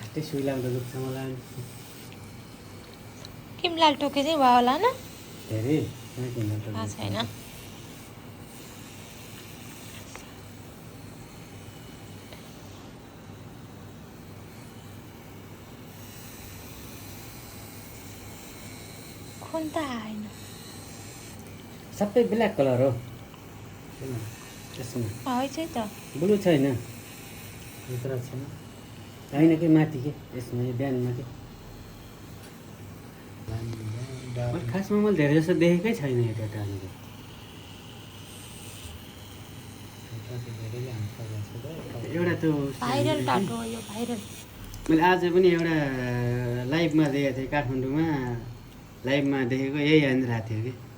फास्टै सुई लाग्दो दुख्छ मलाई किमलाल टोके चाहिँ भयो होला न धेरै कहाँ किन त थाहा छैन खुन त आएन सबै ब्ल्याक कलर हो त्यसमा है चाहिँ त ब्लू छैन भित्र छैन होइन कि माथि के यसमा यो बिहानमा के खासमा मैले धेरै जस्तो देखेकै छैन यो केटाहरूको एउटा त्यो भाइरल टाटो हो यो भाइरल मैले आज पनि एउटा लाइभमा देखेको थिएँ काठमाडौँमा लाइभमा देखेको यही आइरहेको थियो कि